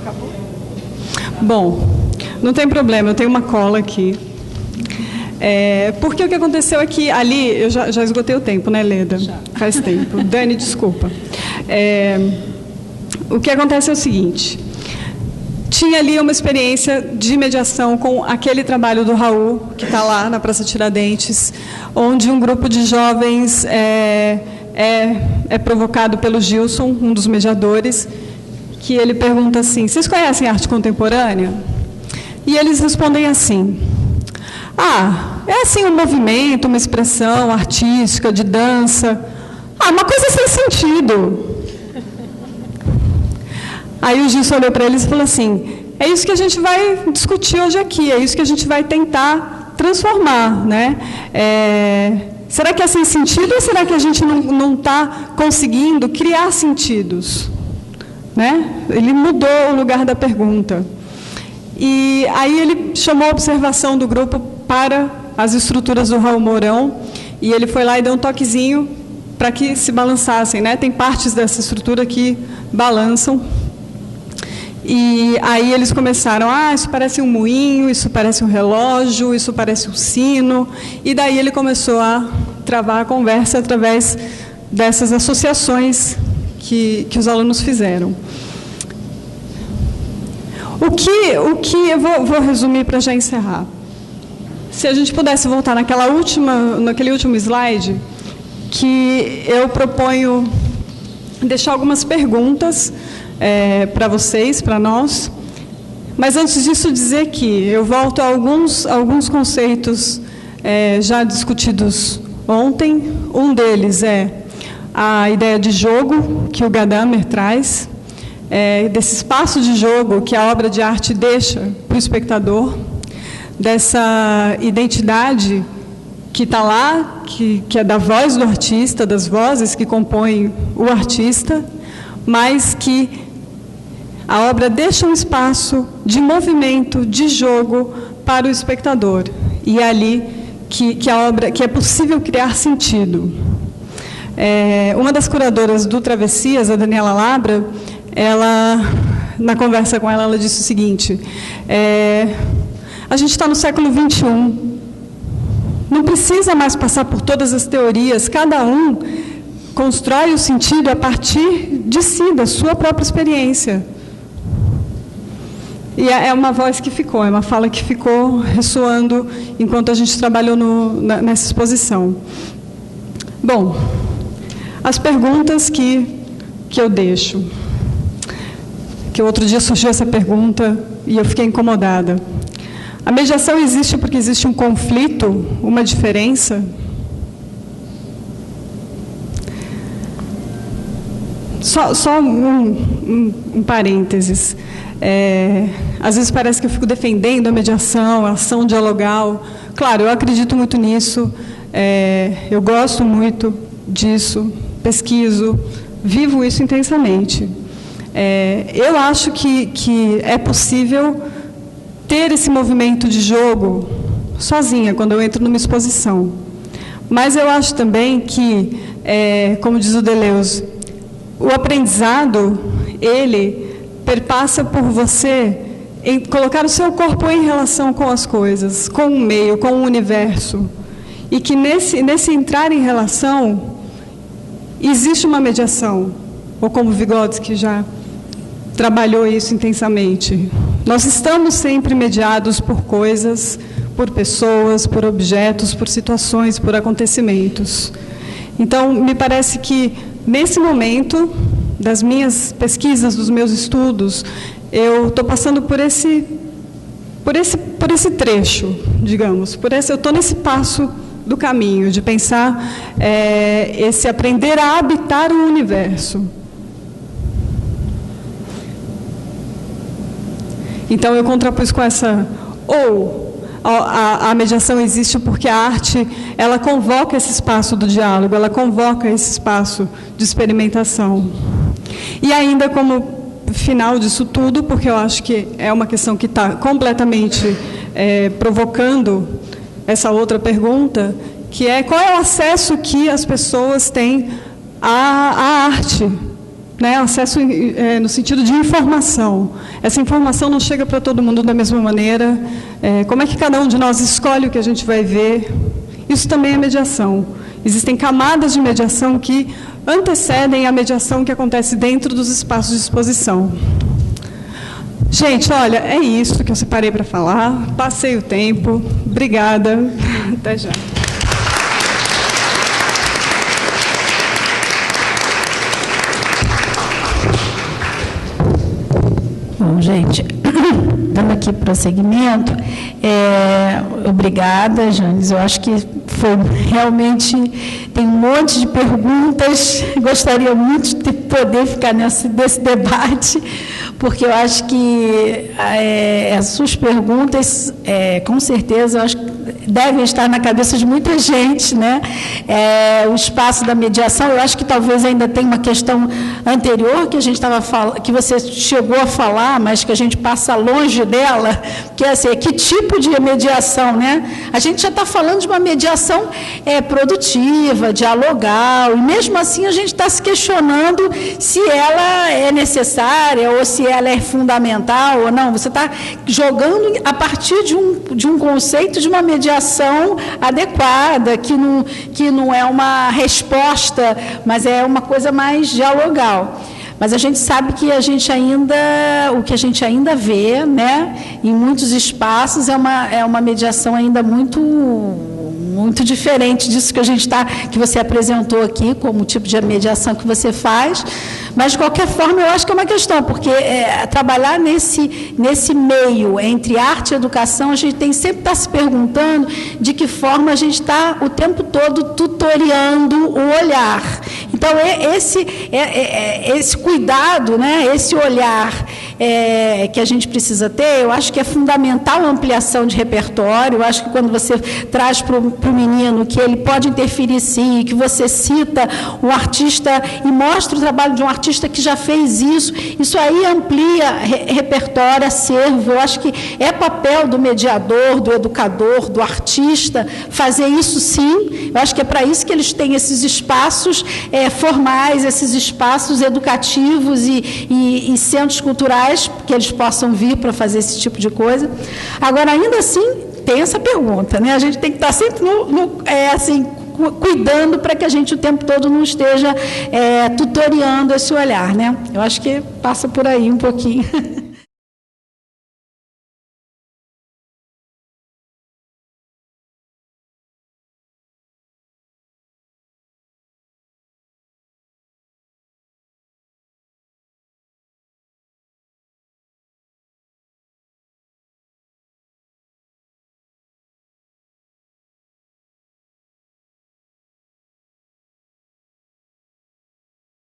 Acabou? Bom, não tem problema, eu tenho uma cola aqui. Porque o que aconteceu é que ali, eu já esgotei o tempo, né, Leda? Já. Faz tempo. Dani, desculpa. O que acontece é o seguinte: tinha ali uma experiência de mediação com aquele trabalho do Raul, que está lá na Praça Tiradentes, onde um grupo de jovens é provocado pelo Gilson, um dos mediadores, que ele pergunta assim: vocês conhecem arte contemporânea? E eles respondem assim: é assim um movimento, uma expressão artística, de dança. Uma coisa sem sentido. Aí o Gilson olhou para eles e falou assim: é isso que a gente vai discutir hoje aqui, é isso que a gente vai tentar transformar, né? Será que é sem sentido ou será que a gente não está conseguindo criar sentidos? Né? Ele mudou o lugar da pergunta. E aí ele chamou a observação do grupo para as estruturas do Raul Mourão, e ele foi lá e deu um toquezinho para que se balançassem, né? Tem partes dessa estrutura que balançam. E aí eles começaram: isso parece um moinho, isso parece um relógio, isso parece um sino. E daí ele começou a travar a conversa através dessas associações que os alunos fizeram. O que eu vou resumir para já encerrar. Se a gente pudesse voltar naquele último slide, que eu proponho deixar algumas perguntas para vocês, para nós. Mas antes disso, dizer que eu volto a alguns conceitos já discutidos ontem. Um deles é a ideia de jogo, que o Gadamer traz, desse espaço de jogo que a obra de arte deixa para o espectador, dessa identidade que está lá, que é da voz do artista, das vozes que compõem o artista, mas que a obra deixa um espaço de movimento, de jogo para o espectador. E é ali que é possível criar sentido. Uma das curadoras do Travessias, a Daniela Labra, na conversa com ela disse o seguinte: a gente está no século XXI, não precisa mais passar por todas as teorias, cada um constrói o sentido a partir de si, da sua própria experiência. E é uma voz que ficou, é uma fala que ficou ressoando enquanto a gente trabalhou nessa exposição. Bom, as perguntas que eu deixo. Que outro dia surgiu essa pergunta e eu fiquei incomodada. A mediação existe porque existe um conflito, uma diferença? Só um parênteses. Às vezes parece que eu fico defendendo a mediação, a ação dialogal. Claro, eu acredito muito nisso, eu gosto muito disso, pesquiso, vivo isso intensamente. Eu acho que é possível ter esse movimento de jogo sozinha, quando eu entro numa exposição. Mas eu acho também que, como diz o Deleuze, o aprendizado, ele perpassa por você em colocar o seu corpo em relação com as coisas, com o meio, com o universo. E que nesse entrar em relação, existe uma mediação, ou como Vygotsky já trabalhou isso intensamente. Nós estamos sempre mediados por coisas, por pessoas, por objetos, por situações, por acontecimentos. Então, me parece que, nesse momento das minhas pesquisas, dos meus estudos, eu estou passando por esse trecho, digamos, eu estou nesse passo do caminho, de pensar esse aprender a habitar o universo. Então, eu contrapus com essa, a mediação existe porque a arte, ela convoca esse espaço do diálogo, ela convoca esse espaço de experimentação. E ainda como final disso tudo, porque eu acho que é uma questão que está completamente provocando essa outra pergunta, que é: qual é o acesso que as pessoas têm à arte? né? Acesso no sentido de informação. Essa informação não chega para todo mundo da mesma maneira. Como é que cada um de nós escolhe o que a gente vai ver? Isso também é mediação. Existem camadas de mediação que antecedem a mediação que acontece dentro dos espaços de exposição. Gente, olha, é isso que eu separei para falar. Passei o tempo. Obrigada. Até já. Bom, gente, dando aqui prosseguimento, obrigada, Janes. Eu acho que foi realmente, tem um monte de perguntas, gostaria muito de poder ficar desse debate, porque eu acho que as suas perguntas, com certeza, eu acho que devem estar na cabeça de muita gente, né? O espaço da mediação, eu acho que talvez ainda tenha uma questão anterior que a gente estava falando, que você chegou a falar, mas que a gente passa longe dela, que é assim, que tipo de mediação, né? A gente já está falando de uma mediação produtiva, dialogal, e mesmo assim a gente está se questionando se ela é necessária ou se ela é fundamental ou não. Você está jogando a partir de um conceito de uma mediação adequada, que não é uma resposta, mas é uma coisa mais dialogal. Mas a gente sabe que o que a gente ainda vê, né, em muitos espaços é uma mediação ainda muito diferente disso que você apresentou aqui, como o tipo de mediação que você faz, mas, de qualquer forma, eu acho que é uma questão, porque trabalhar nesse meio entre arte e educação, a gente tem sempre que estar se perguntando de que forma a gente está o tempo todo tutoriando o olhar. Então, esse cuidado, né, esse olhar que a gente precisa ter, eu acho que é fundamental a ampliação de repertório. Eu acho que quando você traz para o menino que ele pode interferir sim, que você cita um artista e mostra o trabalho de um artista que já fez isso aí amplia repertório, acervo. Eu acho que é papel do mediador, do educador, do artista fazer isso sim. Eu acho que é para isso que eles têm esses espaços formais, esses espaços educativos e centros culturais, que eles possam vir para fazer esse tipo de coisa. Agora, ainda assim, tem essa pergunta, né? A gente tem que estar sempre cuidando para que a gente o tempo todo não esteja tutoriando esse olhar, né? Eu acho que passa por aí um pouquinho.